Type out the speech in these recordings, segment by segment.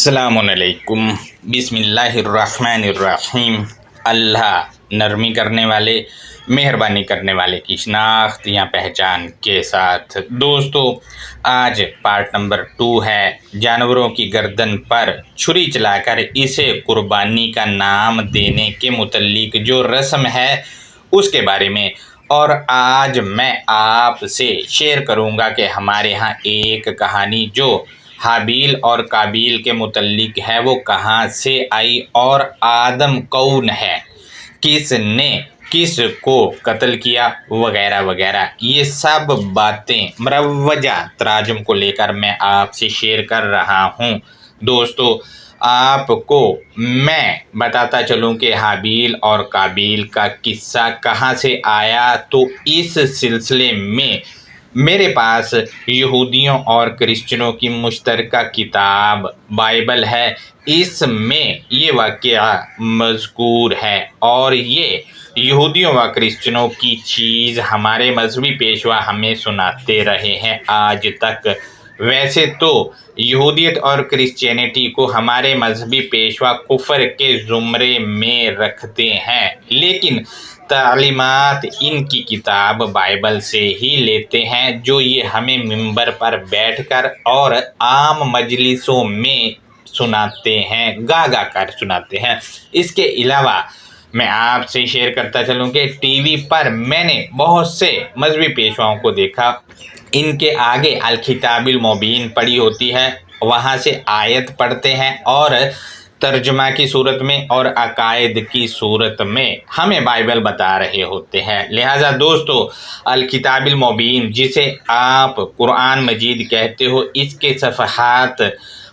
السلام علیکم۔ بسم اللہ الرحمن الرحیم۔ اللہ نرمی کرنے والے، مہربانی کرنے والے کی شناخت یا پہچان کے ساتھ دوستو، آج پارٹ نمبر 2 ہے جانوروں کی گردن پر چھری چلا کر اسے قربانی کا نام دینے کے متعلق جو رسم ہے اس کے بارے میں۔ اور آج میں آپ سے شیئر کروں گا کہ ہمارے ہاں ایک کہانی جو حابیل اور قابیل کے متعلق ہے وہ کہاں سے آئی، اور آدم کون ہے، کس نے کس کو قتل کیا، وغیرہ وغیرہ، یہ سب باتیں مروجہ تراجم کو لے کر میں آپ سے شیئر کر رہا ہوں۔ دوستو، آپ کو میں بتاتا چلوں کہ حابیل اور قابیل کا قصہ کہاں سے آیا، تو اس سلسلے میں میرے پاس یہودیوں اور کرسچنوں کی مشترکہ کتاب بائبل ہے، اس میں یہ واقعہ مذکور ہے، اور یہ یہودیوں و کرسچنوں کی چیز ہمارے مذہبی پیشوا ہمیں سناتے رہے ہیں آج تک۔ ویسے تو یہودیت اور کرسچینٹی کو ہمارے مذہبی پیشوا کفر کے زمرے میں رکھتے ہیں، لیکن تعلیمات ان کی کتاب بائبل سے ہی لیتے ہیں، جو یہ ہمیں ممبر پر بیٹھ کر اور عام مجلسوں میں سناتے ہیں، گا گا کر سناتے ہیں۔ اس کے علاوہ میں آپ سے شیئر کرتا چلوں کہ ٹی وی پر میں نے بہت سے مذہبی پیشواؤں کو دیکھا، ان کے آگے الکتاب المبین پڑی ہوتی ہے، وہاں سے آیت پڑھتے ہیں اور ترجمہ کی صورت میں اور عقائد کی صورت میں ہمیں بائبل بتا رہے ہوتے ہیں۔ لہٰذا دوستو، الکتاب المبین جسے آپ قرآن مجید کہتے ہو، اس کے صفحات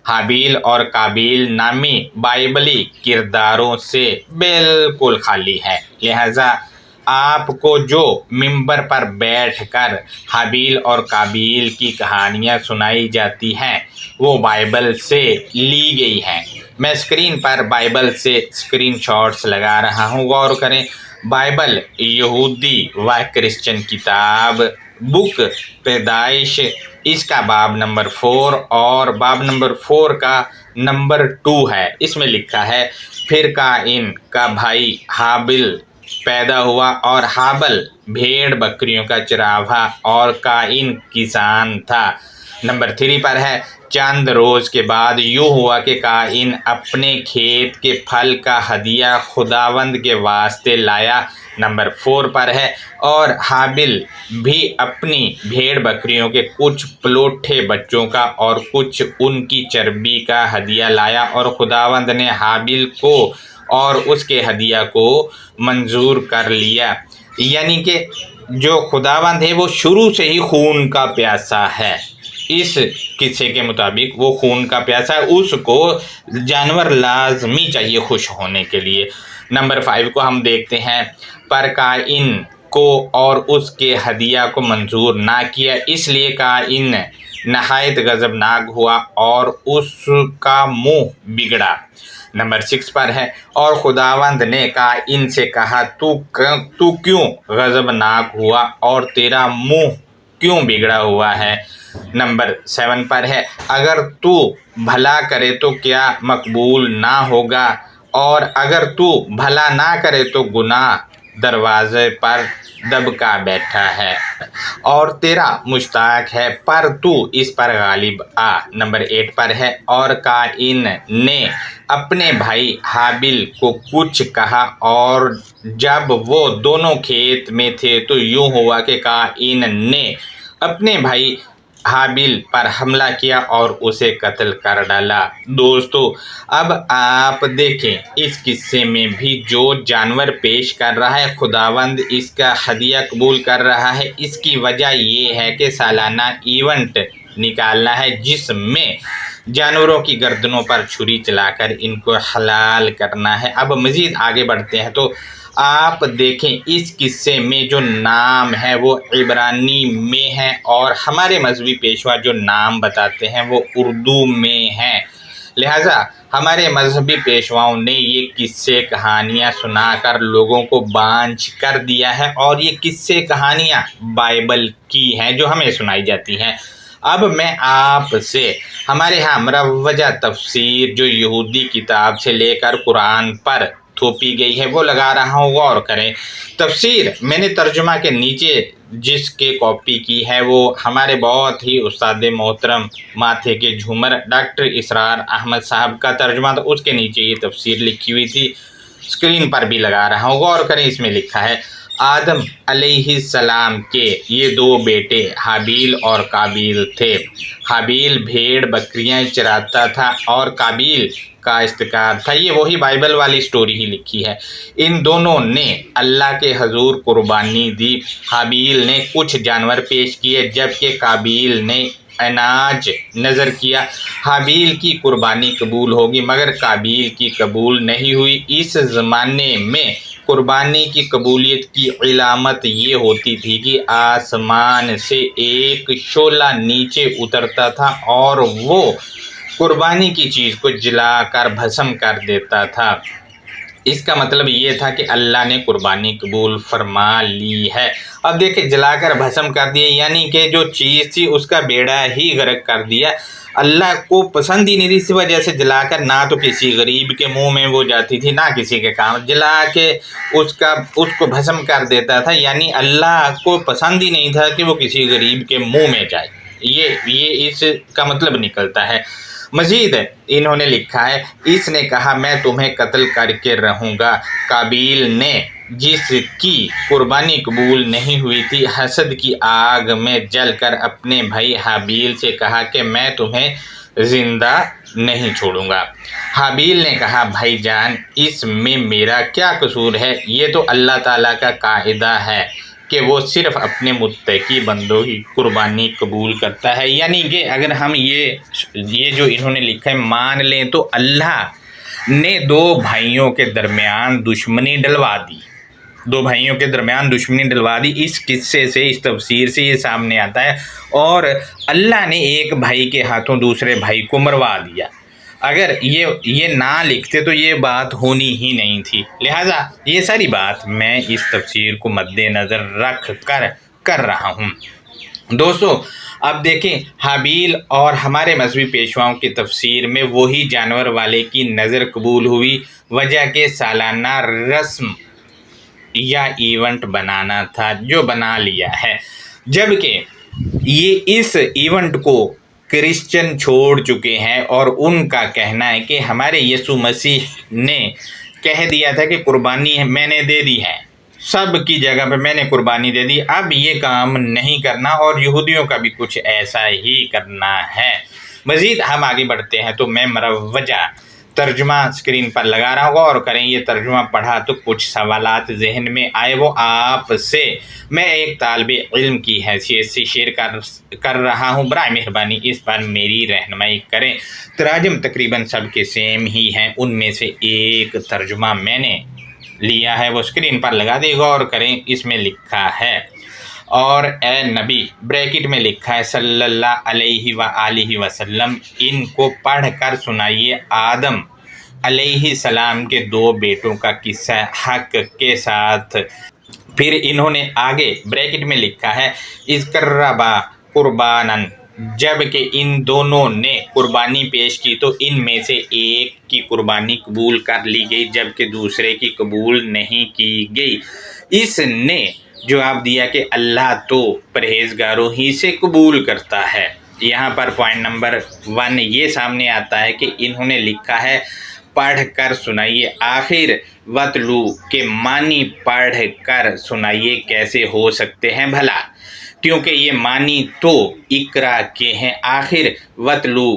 حابیل اور قابیل نامی بائبلی کرداروں سے بالکل خالی ہے۔ لہٰذا آپ کو جو ممبر پر بیٹھ کر حابیل اور قابیل کی کہانیاں سنائی جاتی ہیں وہ بائبل سے لی گئی ہیں۔ میں اسکرین پر بائبل سے اسکرین شاٹس لگا رہا ہوں، غور کریں۔ بائبل یہودی و کرسچن کتاب، بک پیدائش، اس کا باب نمبر 4 اور باب نمبر 4 کا نمبر 2 ہے۔ اس میں لکھا ہے، پھر قائن کا بھائی حابل پیدا ہوا، اور حابل بھیڑ بکریوں کا چراوا اور قائن کسان تھا۔ نمبر 3 پر ہے، چند روز کے بعد یوں ہوا کہ قائن اپنے کھیت کے پھل کا ہدیہ خداوند کے واسطے لایا۔ نمبر 4 پر ہے، اور حابل بھی اپنی بھیڑ بکریوں کے کچھ پلوٹھے بچوں کا اور کچھ ان کی چربی کا ہدیہ لایا، اور خداوند نے حابل کو اور اس کے ہدیہ کو منظور کر لیا۔ یعنی کہ جو خداوند ہے وہ شروع سے ہی خون کا پیاسا ہے، اس قصے کے مطابق وہ خون کا پیاسا ہے، اس کو جانور لازمی چاہیے خوش ہونے کے لیے۔ نمبر 5 کو ہم دیکھتے ہیں، پر قائن کو اور اس کے ہدیہ کو منظور نہ کیا، اس لیے قائن نہایت غضبناک ہوا اور اس کا منہ بگڑا۔ نمبر 6 پر ہے، اور خداوند نے قائن سے کہا، تو کیوں غضبناک ہوا اور تیرا منہ کیوں بگڑا ہوا ہے؟ نمبر 7 پر ہے، اگر تو بھلا کرے تو کیا مقبول نہ ہوگا، اور اگر تو بھلا نہ کرے تو گناہ دروازے پر دبکا بیٹھا ہے اور تیرا مشتاق ہے، پر تو اس پر غالب آ۔ نمبر 8 پر ہے، اور قائن نے اپنے بھائی حابل کو کچھ کہا، اور جب وہ دونوں کھیت میں تھے تو یوں ہوا کہ قائن نے اپنے بھائی حابل پر حملہ کیا اور اسے قتل کر ڈالا۔ دوستو، اب آپ دیکھیں، اس قصے میں بھی جو جانور پیش کر رہا ہے خداوند اس کا ہدیہ قبول کر رہا ہے۔ اس کی وجہ یہ ہے کہ سالانہ ایونٹ نکالنا ہے جس میں جانوروں کی گردنوں پر چھری چلا کر ان کو حلال کرنا ہے۔ اب مزید آگے بڑھتے ہیں تو آپ دیکھیں، اس قصے میں جو نام ہے وہ عبرانی میں ہے، اور ہمارے مذہبی پیشوا جو نام بتاتے ہیں وہ اردو میں ہیں۔ لہٰذا ہمارے مذہبی پیشواؤں نے یہ قصے کہانیاں سنا کر لوگوں کو بانجھ کر دیا ہے، اور یہ قصے کہانیاں بائبل کی ہیں جو ہمیں سنائی جاتی ہیں۔ اب میں آپ سے ہمارے یہاں مروجہ تفسیر جو یہودی کتاب سے لے کر قرآن پر تھوپی گئی ہے وہ لگا رہا ہوں، غور کریں۔ تفسیر میں نے ترجمہ کے نیچے جس کے کاپی کی ہے وہ ہمارے بہت ہی استاد محترم ماتھے کے جھومر ڈاکٹر اسرار احمد صاحب کا ترجمہ تھا، اس کے نیچے یہ تفسیر لکھی ہوئی تھی، اسکرین پر بھی لگا رہا ہوں، غور کریں۔ اس میں لکھا ہے آدم علیہ السلام کے یہ دو بیٹے حابیل اور قابیل تھے۔ حابیل بھیڑ بکریاں چراتا تھا اور قابیل کاشتکار تھا۔ یہ وہی بائبل والی سٹوری ہی لکھی ہے۔ ان دونوں نے اللہ کے حضور قربانی دی۔ حابیل نے کچھ جانور پیش کیے جبکہ قابیل نے اناج نظر کیا۔ حابیل کی قربانی قبول ہوگی مگر قابیل کی قبول نہیں ہوئی۔ اس زمانے میں قربانی کی قبولیت کی علامت یہ ہوتی تھی کہ آسمان سے ایک شعلہ نیچے اترتا تھا اور وہ قربانی کی چیز کو جلا کر بھسم کر دیتا تھا۔ اس کا مطلب یہ تھا کہ اللہ نے قربانی قبول فرما لی ہے۔ اب دیکھیں، جلا کر بھسم کر دیا یعنی کہ جو چیز تھی اس کا بیڑا ہی غرق کر دیا۔ اللہ کو پسند ہی نہیں تھی، اس وجہ سے جلا کر نہ تو کسی غریب کے منہ میں وہ جاتی تھی نہ کسی کے کام، جلا کے اس کو بھسم کر دیتا تھا، یعنی اللہ کو پسند ہی نہیں تھا کہ وہ کسی غریب کے منہ میں جائے۔ یہ اس کا مطلب نکلتا ہے۔ مزید انہوں نے لکھا ہے اس نے کہا میں تمہیں قتل کر کے رہوں گا۔ قابیل نے جس کی قربانی قبول نہیں ہوئی تھی حسد کی آگ میں جل کر اپنے بھائی حابیل سے کہا کہ میں تمہیں زندہ نہیں چھوڑوں گا۔ حابیل نے کہا بھائی جان اس میں میرا کیا قصور ہے؟ یہ تو اللہ تعالیٰ کا قاعدہ ہے کہ وہ صرف اپنے متقی بندوں کی قربانی قبول کرتا ہے۔ یعنی کہ اگر ہم یہ جو انہوں نے لکھا ہے مان لیں تو اللہ نے دو بھائیوں کے درمیان دشمنی ڈلوا دی، دو بھائیوں کے درمیان دشمنی ڈلوا دی۔ اس قصے سے، اس تفسیر سے یہ سامنے آتا ہے، اور اللہ نے ایک بھائی کے ہاتھوں دوسرے بھائی کو مروا دیا۔ اگر یہ نہ لکھتے تو یہ بات ہونی ہی نہیں تھی، لہٰذا یہ ساری بات میں اس تفسیر کو مد نظر رکھ کر رہا ہوں۔ دوستو اب دیکھیں، حابیل اور ہمارے مذہبی پیشواؤں کی تفسیر میں وہی جانور والے کی نظر قبول ہوئی، وجہ کہ سالانہ رسم یا ایونٹ بنانا تھا جو بنا لیا ہے، جبکہ اس ایونٹ کو کرسچن چھوڑ چکے ہیں اور ان کا کہنا ہے کہ ہمارے یسوع مسیح نے کہہ دیا تھا کہ قربانی میں نے دے دی ہے، سب کی جگہ پہ میں نے قربانی دے دی، اب یہ کام نہیں کرنا، اور یہودیوں کا بھی کچھ ایسا ہی کرنا ہے۔ مزید ہم آگے بڑھتے ہیں تو میں مروجہ ترجمہ اسکرین پر لگا رہا ہوں، غور کریں۔ یہ ترجمہ پڑھا تو کچھ سوالات ذہن میں آئے، وہ آپ سے میں ایک طالب علم کی حیثیت سے شیئر کر رہا ہوں، برائے مہربانی اس پر میری رہنمائی کریں۔ تراجم تقریباً سب کے سیم ہی ہیں، ان میں سے ایک ترجمہ میں نے لیا ہے، وہ اسکرین پر لگا دے، غور کریں۔ اس میں لکھا ہے اور اے نبی بریکٹ میں لکھا ہے صلی اللہ علیہ وآلہ وسلم ان کو پڑھ کر سنائیے آدم علیہ السلام کے دو بیٹوں کا قصہ حق کے ساتھ۔ پھر انہوں نے آگے بریکٹ میں لکھا ہے اذ قربا قرباناً، جب کہ ان دونوں نے قربانی پیش کی تو ان میں سے ایک کی قربانی قبول کر لی گئی جبکہ دوسرے کی قبول نہیں کی گئی۔ اس نے جواب دیا کہ اللہ تو پرہیزگاروں ہی سے قبول کرتا ہے۔ یہاں پر پوائنٹ نمبر 1 یہ سامنے آتا ہے کہ انہوں نے لکھا ہے پڑھ کر سنائیے، آخر وَتْلُو کے معنی پڑھ کر سنائیے کیسے ہو سکتے ہیں بھلا، کیونکہ یہ معنی تو اقرا کے ہیں، آخر وَتْلُو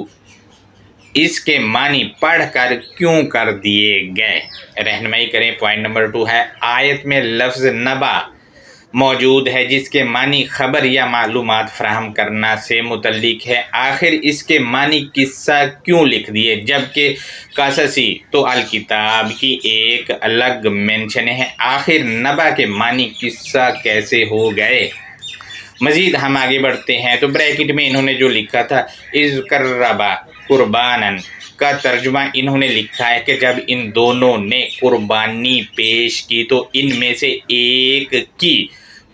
اس کے معنی پڑھ کر کیوں کر دیے گئے؟ رہنمائی کریں۔ پوائنٹ نمبر 2 ہے آیت میں لفظ نبا موجود ہے جس کے معنی خبر یا معلومات فراہم کرنا سے متعلق ہے، آخر اس کے معنی قصہ کیوں لکھ دیے جبکہ قصصی تو الکتاب کی ایک الگ مینشن ہے، آخر نبا کے معنی قصہ کیسے ہو گئے؟ مزید ہم آگے بڑھتے ہیں تو بریکٹ میں انہوں نے جو لکھا تھا اذ قربا قرباناً کا ترجمہ انہوں نے لکھا ہے کہ جب ان دونوں نے قربانی پیش کی تو ان میں سے ایک کی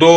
2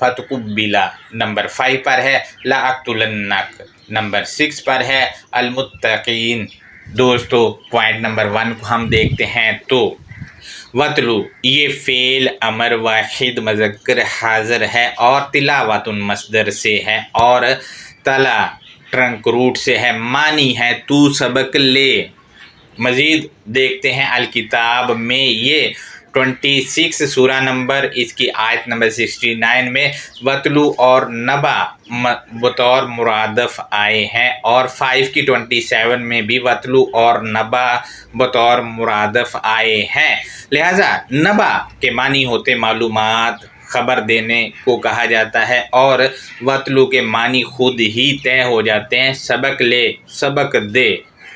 فتقبلا نمبر 5 پر ہے، لأقتلنک نمبر 6 پر ہے، المتقین۔ دوستو پوائنٹ نمبر 1 کو ہم دیکھتے ہیں تو وطلو یہ فعل امر واحد مذکر حاضر ہے اور تلاوت مصدر سے ہے اور تلا ٹرنک روٹ سے ہے، معنی ہے تو سبق لے۔ مزید دیکھتے ہیں الکتاب میں یہ 26 سورہ نمبر، اس کی آیت نمبر 69 میں وطلو اور نبا بطور مرادف آئے ہیں، اور 5 کی 27 میں بھی وطلو اور نبا بطور مرادف آئے ہیں۔ لہٰذا نبا کے معنی ہوتے معلومات، خبر دینے کو کہا جاتا ہے، اور وطلو کے معنی خود ہی طے ہو جاتے ہیں، سبق لے، سبق دے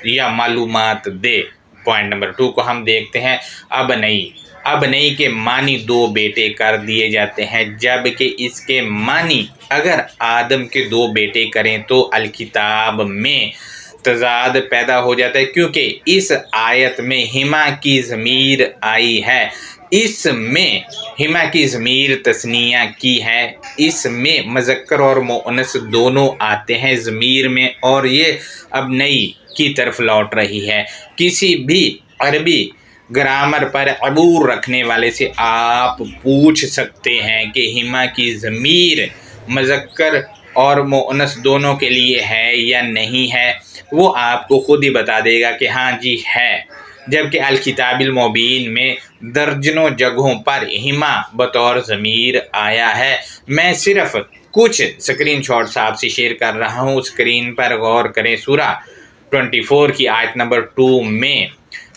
یا معلومات دے۔ پوائنٹ نمبر 2 کو ہم دیکھتے ہیں، اب نئی کے معنی 2 بیٹے کر دیے جاتے ہیں، جبکہ اس کے معنی اگر آدم کے 2 بیٹے کریں تو الکتاب میں تضاد پیدا ہو جاتا ہے، کیونکہ اس آیت میں ہما کی ضمیر آئی ہے، اس میں ہما کی ضمیر تثنیہ کی ہے، اس میں مذکر اور مؤنث دونوں آتے ہیں ضمیر میں، اور یہ اب نئی کی طرف لوٹ رہی ہے۔ کسی بھی عربی گرامر پر عبور رکھنے والے سے آپ پوچھ سکتے ہیں کہ ہما کی ضمیر مذکر اور مؤنث دونوں کے لیے ہے یا نہیں ہے، وہ آپ کو خود ہی بتا دے گا کہ ہاں جی ہے، جبکہ الکتاب المبین میں درجنوں جگہوں پر ہما بطور ضمیر آیا ہے۔ میں صرف کچھ سکرین شاٹس آپ سے شیئر کر رہا ہوں، سکرین پر غور کریں۔ سورہ 24 کی آیت نمبر 2 میں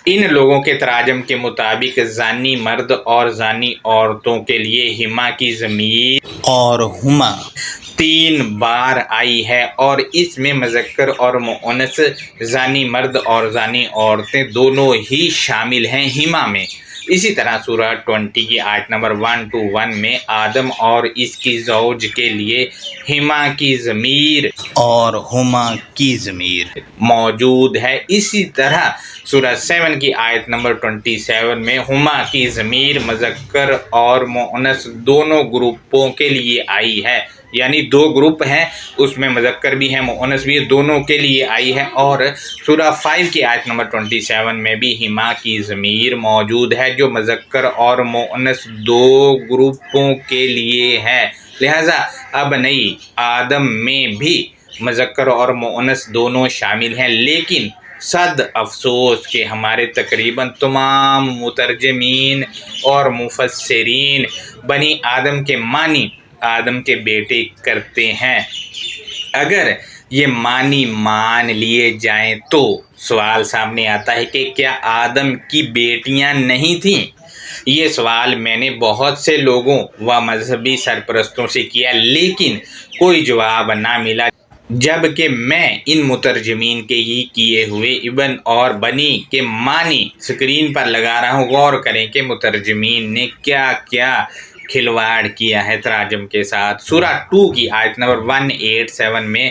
ان لوگوں کے تراجم کے مطابق زانی مرد اور زانی عورتوں کے لیے ہما کی ضمیر اور ہما 3 بار آئی ہے، اور اس میں مذکر اور مؤنث زانی مرد اور زانی عورتیں دونوں ہی شامل ہیں ہما میں۔ اسی طرح سورہ 20 کی آیت نمبر 1-1 میں آدم اور اس کی زوج کے لیے ہما کی ضمیر اور ہما کی ضمیر موجود ہے۔ اسی طرح سورہ 7 کی آیت نمبر 27 میں ہما کی ضمیر مذکر اور مؤنث دونوں گروپوں کے لیے آئی ہے، یعنی 2 گروپ ہیں، اس میں مذکر بھی ہے مؤنث بھی ہے، دونوں کے لیے آئی ہے۔ اور سورہ 5 کی آیت نمبر 27 میں بھی ہما کی ضمیر موجود ہے، جو مذکر اور مؤنث 2 گروپوں کے لیے ہے۔ لہٰذا اب نئی آدم میں بھی مذکر اور مؤنث دونوں شامل ہیں، لیکن صد افسوس کہ ہمارے تقریباً تمام مترجمین اور مفسرین بنی آدم کے معنی آدم کے بیٹے کرتے ہیں۔ اگر یہ معنی مان لیے جائیں تو سوال سامنے آتا ہے کہ کیا آدم کی بیٹیاں نہیں تھیں؟ یہ سوال میں نے بہت سے لوگوں و مذہبی سرپرستوں سے کیا، لیکن کوئی جواب نہ ملا، جبکہ میں ان مترجمین کے ہی کیے ہوئے ابن اور بنی کے معنی سکرین پر لگا رہا ہوں۔ غور کریں کہ مترجمین نے کیا کیا کھلواڑ کیا ہے تراجم کے ساتھ۔ سورہ 2 کی آیت نمبر 187 میں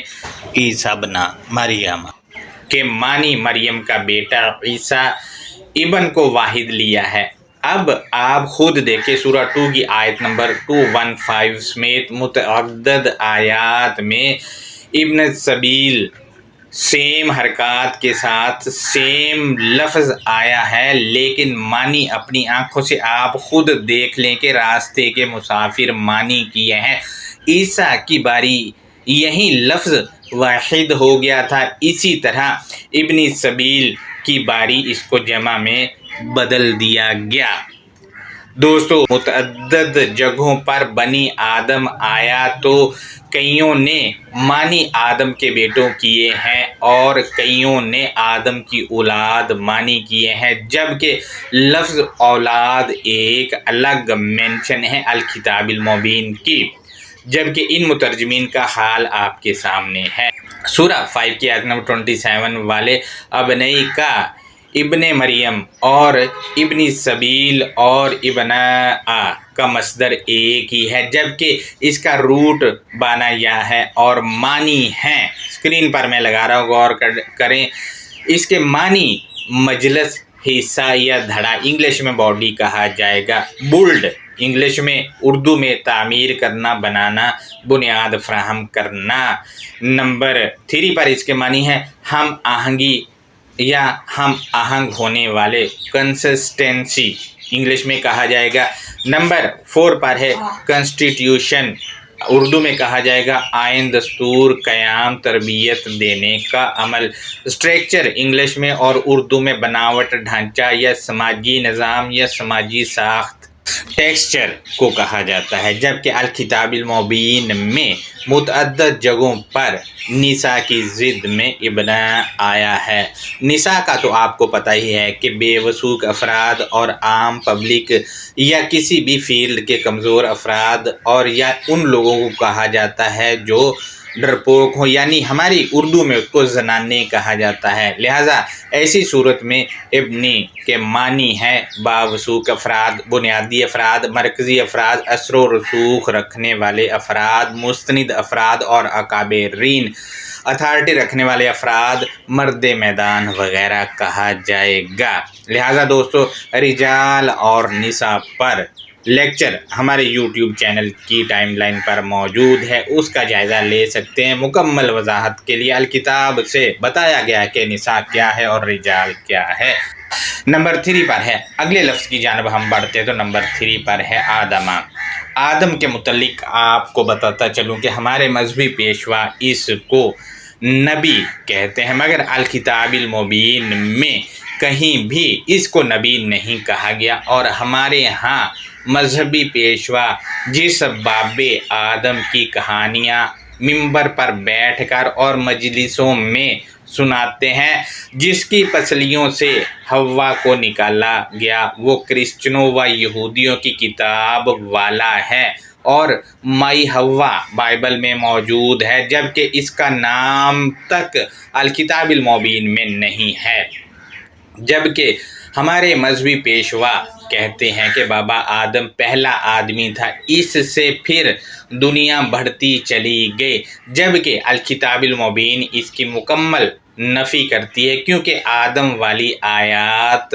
عیسیٰ ابن مریم کے معنی مریم کا بیٹا عیسیٰ ابن کو واحد لیا ہے۔ اب آپ خود دیکھیں، سورہ 2 کی آیت نمبر 215 سمیت متعدد آیات میں ابن سبیل سیم حرکات کے ساتھ سیم لفظ آیا ہے، لیکن معنی اپنی آنکھوں سے آپ خود دیکھ لیں کہ راستے کے مسافر معنی کیے ہیں۔ عیسیٰ کی باری یہی لفظ واحد ہو گیا تھا، اسی طرح ابن سبیل کی باری اس کو جمع میں بدل دیا گیا۔ دوستو متعدد جگہوں پر بنی آدم آیا تو کئیوں نے معنی آدم کے بیٹوں کیے ہیں اور کئیوں نے آدم کی اولاد معنی کیے ہیں، جبکہ لفظ اولاد ایک الگ مینشن ہے الکتاب المبین کی، جبکہ ان مترجمین کا حال آپ کے سامنے ہے۔ سورہ 5 کی آیت نمبر 27 والے ابنئی کا ابن مریم اور ابن سبیل اور ابن کا مصدر ایک ہی ہے، جبکہ اس کا روٹ بانا یا ہے اور معنی ہیں، سکرین پر میں لگا رہا ہوں، غور کریں، اس کے معنی مجلس، حصہ یا دھڑا، انگلش میں باڈی کہا جائے گا، بلڈ انگلش میں اردو میں تعمیر کرنا، بنانا، بنیاد فراہم کرنا۔ نمبر 3 پر اس کے معنی ہے ہم آہنگی یا ہم آہنگ ہونے والے، کنسسٹنسی انگلش میں کہا جائے گا۔ نمبر 4 پر ہے کنسٹیٹیوشن، اردو میں کہا جائے گا آئین، دستور، قیام، تربیت دینے کا عمل۔ اسٹرکچر انگلش میں اور اردو میں بناوٹ، ڈھانچہ یا سماجی نظام یا سماجی ساخت۔ ٹیکسچر کو کہا جاتا ہے، جبکہ الکتاب المبین میں متعدد جگہوں پر نساء کی ضد میں ابن آیا ہے۔ نساء کا تو آپ کو پتہ ہی ہے کہ بے وثوق افراد اور عام پبلک یا کسی بھی فیلڈ کے کمزور افراد اور یا ان لوگوں کو کہا جاتا ہے جو ڈرپوک ہو، یعنی ہماری اردو میں اس کو زنانے کہا جاتا ہے۔ لہٰذا ایسی صورت میں ابنی کے معنی ہے باوثوق افراد، بنیادی افراد، مرکزی افراد، اثر و رسوخ رکھنے والے افراد، مستند افراد اور اکابرین، اتھارٹی رکھنے والے افراد، مرد میدان وغیرہ کہا جائے گا۔ لہٰذا دوستو رجال اور نساء پر لیکچر ہمارے یوٹیوب چینل کی ٹائم لائن پر موجود ہے، اس کا جائزہ لے سکتے ہیں۔ مکمل وضاحت کے لیے الکتاب سے بتایا گیا کہ نساء کیا ہے اور رجال کیا ہے۔ نمبر 3 پر ہے، اگلے لفظ کی جانب ہم بڑھتے تو نمبر 3 پر ہے آدم۔ آدم کے متعلق آپ کو بتاتا چلوں کہ ہمارے مذہبی پیشوا اس کو نبی کہتے ہیں، مگر الکتاب المبین میں کہیں بھی اس کو نبی نہیں کہا گیا، اور ہمارے ہاں مذہبی پیشوا جس باب آدم کی کہانیاں ممبر پر بیٹھ کر اور مجلسوں میں سناتے ہیں، جس کی پسلیوں سے حوا کو نکالا گیا، وہ کرسچنوں و یہودیوں کی کتاب والا ہے، اور مائی حوا بائبل میں موجود ہے، جبکہ اس کا نام تک الکتاب المبین میں نہیں ہے۔ جبکہ ہمارے مذہبی پیشوا کہتے ہیں کہ بابا آدم پہلا آدمی تھا، اس سے پھر دنیا بڑھتی چلی گئی، جبکہ الکتاب المبین اس کی مکمل نفی کرتی ہے، کیونکہ آدم والی آیات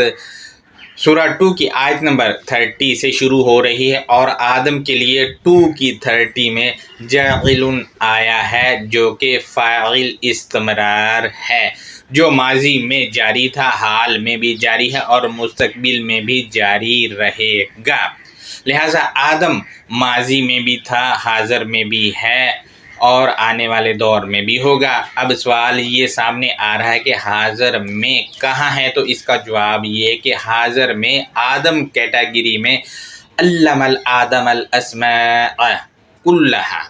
سورہ 2 کی آیت نمبر 30 سے شروع ہو رہی ہے، اور آدم کے لیے 2 کی 30 میں جاعل آیا ہے، جو کہ فاعل استمرار ہے، جو ماضی میں جاری تھا، حال میں بھی جاری ہے اور مستقبل میں بھی جاری رہے گا۔ لہٰذا آدم ماضی میں بھی تھا، حاضر میں بھی ہے اور آنے والے دور میں بھی ہوگا۔ اب سوال یہ سامنے آ رہا ہے کہ حاضر میں کہاں ہے، تو اس کا جواب یہ کہ حاضر میں آدم کیٹیگری میں علم الآدم الاسماء کلھا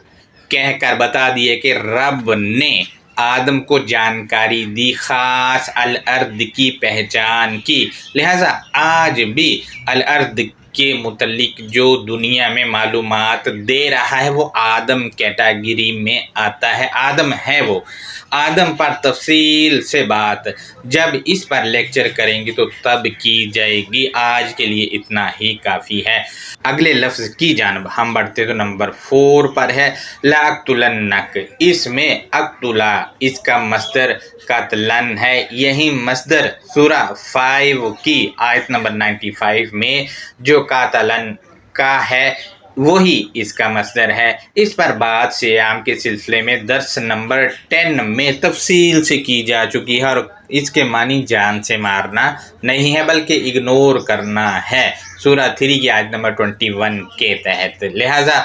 کہہ کر بتا دیے کہ رب نے آدم کو جانکاری دی، خاص الارض کی پہچان کی۔ لہٰذا آج بھی الارض کے متعلق جو دنیا میں معلومات دے رہا ہے وہ آدم کیٹیگری میں آتا ہے، آدم ہے وہ۔ آدم پر تفصیل سے بات جب اس پر لیکچر کریں گے تو تب کی جائے گی، آج کے لیے اتنا ہی کافی ہے۔ اگلے لفظ کی جانب ہم بڑھتے تو نمبر 4 پر ہے لَأَقْتُلَنَّكَ۔ اس میں اقتلا اس کا مصدر قتلن ہے، یہی مصدر سورہ 5 کی آیت نمبر 95 میں جو قاتلن کا ہے وہی اس کا مصدر ہے۔ اس پر بات سیام کے سلسلے میں درس نمبر 10 میں تفصیل سے کی جا چکی ہے، اور اس کے معنی جان سے مارنا نہیں ہے بلکہ اگنور کرنا ہے، سورہ 3 کی آیت نمبر 21 کے تحت۔ لہٰذا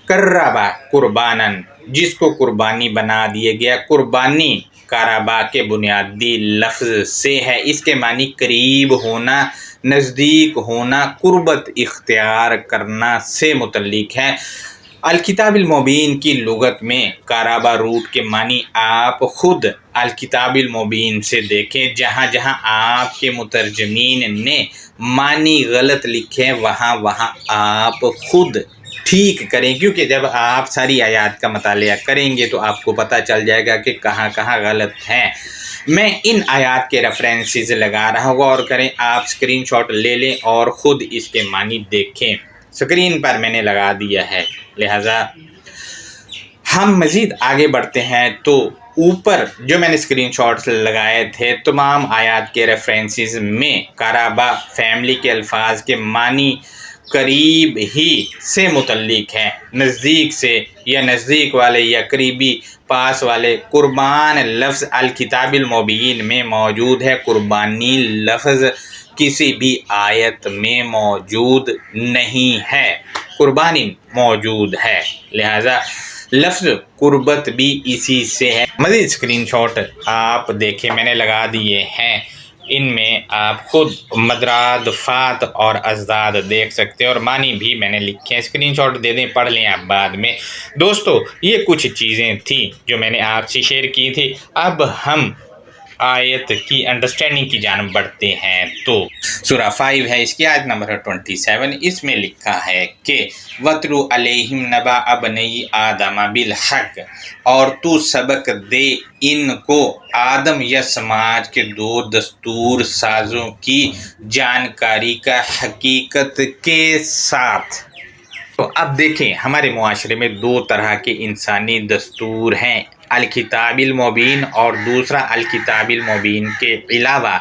قربا قربانن، جس کو قربانی بنا دیا گیا، قربانی قربا کے بنیادی لفظ سے ہے، اس کے معنی قریب ہونا، نزدیک ہونا، قربت اختیار کرنا سے متعلق ہے۔ الکتاب المبین کی لغت میں قرابہ روٹ کے معنی آپ خود الکتاب المبین سے دیکھیں، جہاں جہاں آپ کے مترجمین نے معنی غلط لکھے وہاں آپ خود ٹھیک کریں، کیونکہ جب آپ ساری آیات کا مطالعہ کریں گے تو آپ کو پتہ چل جائے گا کہ کہاں کہاں غلط ہیں۔ میں ان آیات کے ریفرنسز لگا رہا ہوں، غور کریں، آپ اسکرین شاٹ لے لیں اور خود اس کے معنی دیکھیں، اسکرین پر میں نے لگا دیا ہے۔ لہٰذا ہم مزید آگے بڑھتے ہیں تو اوپر جو میں نے اسکرین شاٹس لگائے تھے تمام آیات کے ریفرنسز میں قرابہ فیملی کے الفاظ کے معنی قریب ہی سے متعلق ہیں، نزدیک سے یا نزدیک والے یا قریبی پاس والے۔ قربان لفظ الکتاب المبین میں موجود ہے، قربانی لفظ کسی بھی آیت میں موجود نہیں ہے، قربانی موجود ہے، لہذا لفظ قربت بھی اسی سے ہے۔ مزید اسکرین شاٹ آپ دیکھیں میں نے لگا دیے ہیں، ان میں آپ خود مدراد، فات اور ازداد دیکھ سکتے ہیں، اور معنی بھی میں نے لکھے ہیں، اسکرین شاٹ دے دیں، پڑھ لیں آپ بعد میں۔ دوستو یہ کچھ چیزیں تھیں جو میں نے آپ سے شیئر کی تھی۔ اب ہم آیت کی انڈرسٹینڈنگ کی جانب بڑھتے ہیں، تو سورہ 5 ہے، اس کی آیت نمبر 27، اس میں لکھا ہے کہ وَاتْلُ عَلَيْهِمْ نَبَأَ بَنِي آدَمَ بِالْحَقِّ، اور تو سبق دے ان کو آدم یا سماج کے دو دستور سازوں کی جانکاری کا حقیقت کے ساتھ۔ تو اب دیکھیں ہمارے معاشرے میں دو طرح کے انسانی دستور ہیں، الکتاب المبین اور دوسرا الکتاب المبین کے علاوہ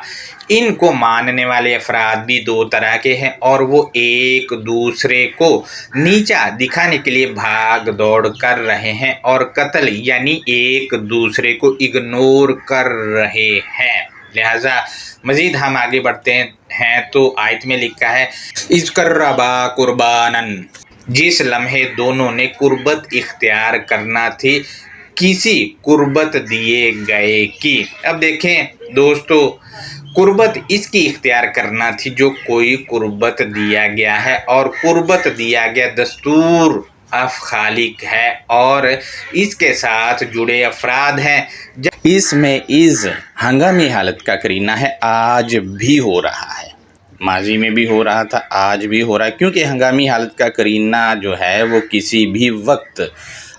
ان کو ماننے والے افراد بھی دو طرح کے ہیں، اور وہ ایک دوسرے کو نیچا دکھانے کے لیے بھاگ دوڑ کر رہے ہیں اور قتل یعنی ایک دوسرے کو اگنور کر رہے ہیں۔ لہٰذا مزید ہم آگے بڑھتے ہیں تو آیت میں لکھا ہے اِذْ قَرَّبَا قُرْبَانًا، جس لمحے دونوں نے قربت اختیار کرنا تھی کسی قربت دیے گئے کی۔ اب دیکھیں دوستو، قربت اس کی اختیار کرنا تھی جو کوئی قربت دیا گیا ہے، اور قربت دیا گیا دستور خالق ہے اور اس کے ساتھ جڑے افراد ہیں۔ اس میں از ہنگامی حالت کا قرینہ ہے، آج بھی ہو رہا ہے، ماضی میں بھی ہو رہا تھا، آج بھی ہو رہا ہے، کیونکہ ہنگامی حالت کا قرینہ جو ہے وہ کسی بھی وقت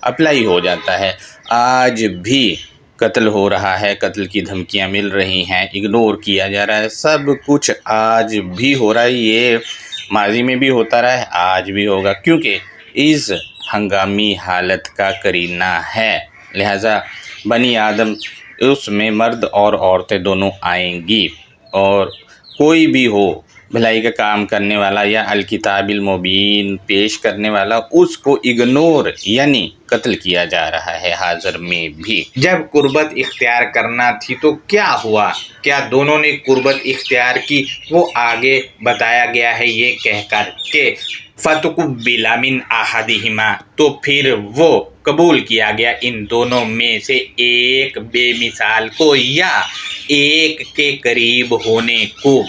اپلائی ہو جاتا ہے۔ آج بھی قتل ہو رہا ہے، قتل کی دھمکیاں مل رہی ہیں، اگنور کیا جا رہا ہے، سب کچھ آج بھی ہو رہا ہے، یہ ماضی میں بھی ہوتا رہا ہے، آج بھی ہوگا، کیونکہ اس ہنگامی حالت کا قرینہ ہے۔ لہٰذا بنی آدم اس میں مرد اور عورتیں دونوں آئیں گی، اور کوئی بھی ہو بھلائی کا کام کرنے والا یا الکتاب المبین پیش کرنے والا، اس کو اگنور یعنی قتل کیا جا رہا ہے حاضر میں بھی۔ جب قربت اختیار کرنا تھی تو کیا ہوا؟ کیا دونوں نے قربت اختیار کی؟ وہ آگے بتایا گیا ہے یہ کہہ کر کہ فَتُقُبِّلَ مِنْ أَحَدِهِمَا، تو پھر وہ قبول کیا گیا ان دونوں میں سے ایک بے مثال کو یا ایک کے قریب ہونے کو۔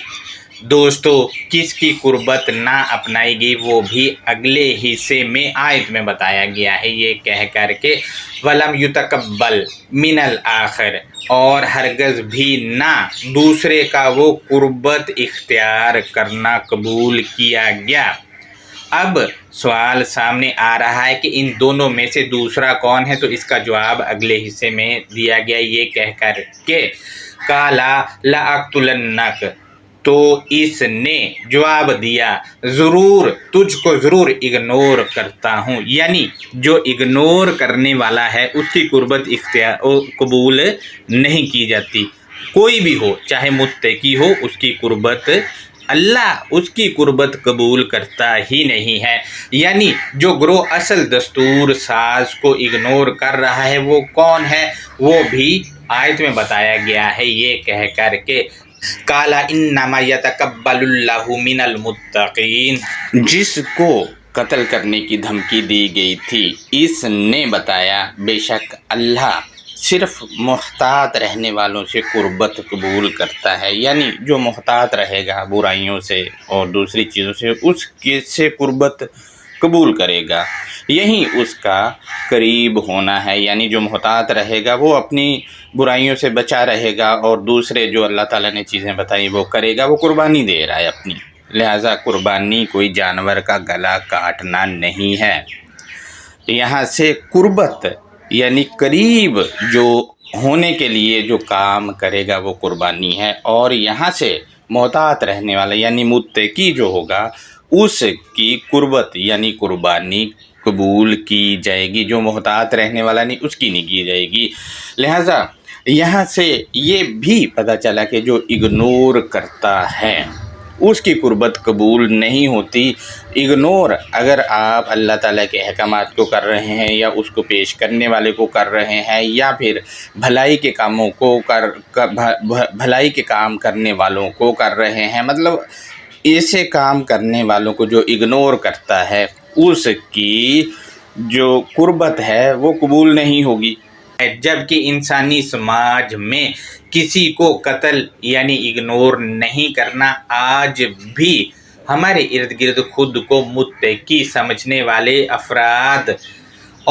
دوستو کس کی قربت نہ اپنائی گئی وہ بھی اگلے حصے میں آیت میں بتایا گیا ہے یہ کہہ کر کے وَلَمْ يُتَقَبَّلْ مِنَ الْآخِرِ، اور ہرگز بھی نہ دوسرے کا وہ قربت اختیار کرنا قبول کیا گیا۔ اب سوال سامنے آ رہا ہے کہ ان دونوں میں سے دوسرا کون ہے، تو اس کا جواب اگلے حصے میں دیا گیا یہ کہہ کر کہ قَالَ لَأَقْتُلَنَّكَ، تو اس نے جواب دیا ضرور تجھ کو ضرور اگنور کرتا ہوں، یعنی جو اگنور کرنے والا ہے اس کی قربت اختیار قبول نہیں کی جاتی، کوئی بھی ہو چاہے متقی ہو، اس کی قربت اللہ اس کی قربت قبول کرتا ہی نہیں ہے۔ یعنی جو گروہ اصل دستور ساز کو اگنور کر رہا ہے وہ کون ہے، وہ بھی آیت میں بتایا گیا ہے یہ کہہ کر کہ قَالَ إِنَّمَا يَتَقَبَّلُ اللَّهُ مِنَ الْمُتَّقِينَ، جس کو قتل کرنے کی دھمکی دی گئی تھی اس نے بتایا بے شک اللہ صرف محتاط رہنے والوں سے قربت قبول کرتا ہے، یعنی جو محتاط رہے گا برائیوں سے اور دوسری چیزوں سے اس سے قربت قبول کرے گا، یہی اس کا قریب ہونا ہے، یعنی جو محتاط رہے گا وہ اپنی برائیوں سے بچا رہے گا اور دوسرے جو اللہ تعالیٰ نے چیزیں بتائی وہ کرے گا، وہ قربانی دے رہا ہے اپنی۔ لہٰذا قربانی کوئی جانور کا گلا کاٹنا نہیں ہے۔ یہاں سے قربت یعنی قریب جو ہونے کے لیے جو کام کرے گا وہ قربانی ہے، اور یہاں سے محتاط رہنے والا یعنی متقی جو ہوگا اس کی قربت یعنی قربانی قبول کی جائے گی، جو محتاط رہنے والا نہیں اس کی نہیں کی جائے گی۔ لہٰذا یہاں سے یہ بھی پتہ چلا کہ جو اگنور کرتا ہے اس کی قربت قبول نہیں ہوتی۔ اگنور اگر آپ اللہ تعالیٰ کے احکامات کو کر رہے ہیں یا اس کو پیش کرنے والے کو کر رہے ہیں یا پھر بھلائی کے کاموں کو بھلائی کے کام کرنے والوں کو کر رہے ہیں، مطلب ایسے کام کرنے والوں کو جو اگنور کرتا ہے اس کی جو قربت ہے وہ قبول نہیں ہوگی۔ جبکہ انسانی سماج میں کسی کو قتل یعنی اگنور نہیں کرنا آج بھی ہمارے ارد گرد خود کو متقی سمجھنے والے افراد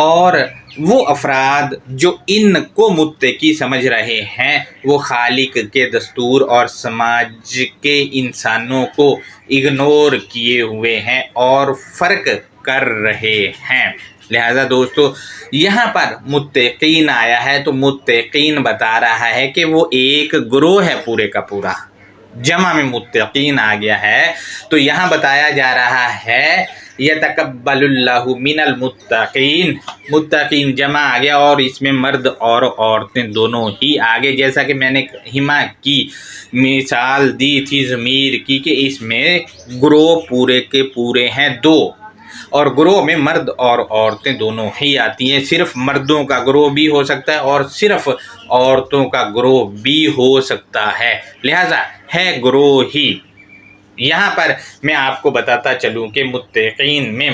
اور وہ افراد جو ان کو متقی سمجھ رہے ہیں وہ خالق کے دستور اور سماج کے انسانوں کو اگنور کیے ہوئے ہیں اور فرق کر رہے ہیں۔ لہذا دوستو یہاں پر متقین آیا ہے تو متقین بتا رہا ہے کہ وہ ایک گروہ ہے پورے کا پورا، جمع میں متقین آ گیا ہے تو یہاں بتایا جا رہا ہے یتقبل اللہ من المتقین، متقین جمع آ گیا اور اس میں مرد اور عورتیں دونوں ہی آگے، جیسا کہ میں نے ہما کی مثال دی تھی ضمیر کی کہ اس میں گروہ پورے کے پورے ہیں دو، اور گروہ میں مرد اور عورتیں دونوں ہی آتی ہیں۔ صرف مردوں کا گروہ بھی ہو سکتا ہے اور صرف عورتوں کا گروہ بھی ہو سکتا ہے، لہذا ہے گروہ ہی۔ یہاں پر میں آپ کو بتاتا چلوں کہ متقین میں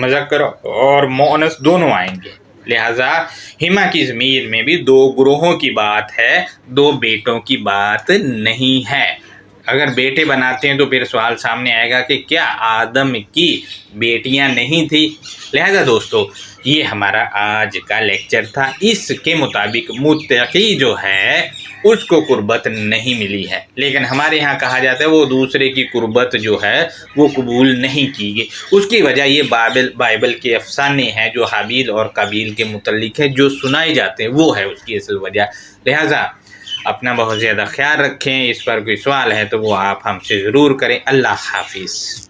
مذکر اور مؤنث دونوں آئیں گے، لہذا ہما کی ضمیر میں بھی دو گروہوں کی بات ہے، دو بیٹوں کی بات نہیں ہے۔ اگر بیٹے بناتے ہیں تو پھر سوال سامنے آئے گا کہ کیا آدم کی بیٹیاں نہیں تھی؟ لہذا دوستو یہ ہمارا آج کا لیکچر تھا۔ اس کے مطابق متقی جو ہے اس کو قربت نہیں ملی ہے، لیکن ہمارے ہاں کہا جاتا ہے وہ دوسرے کی قربت جو ہے وہ قبول نہیں کی گئی۔ اس کی وجہ یہ بائبل کے افسانے ہیں جو حابیل اور قابیل کے متعلق ہیں، جو سنائے جاتے ہیں، وہ ہے اس کی اصل وجہ۔ لہٰذا اپنا بہت زیادہ خیال رکھیں۔ اس پر کوئی سوال ہے تو وہ آپ ہم سے ضرور کریں۔ اللہ حافظ۔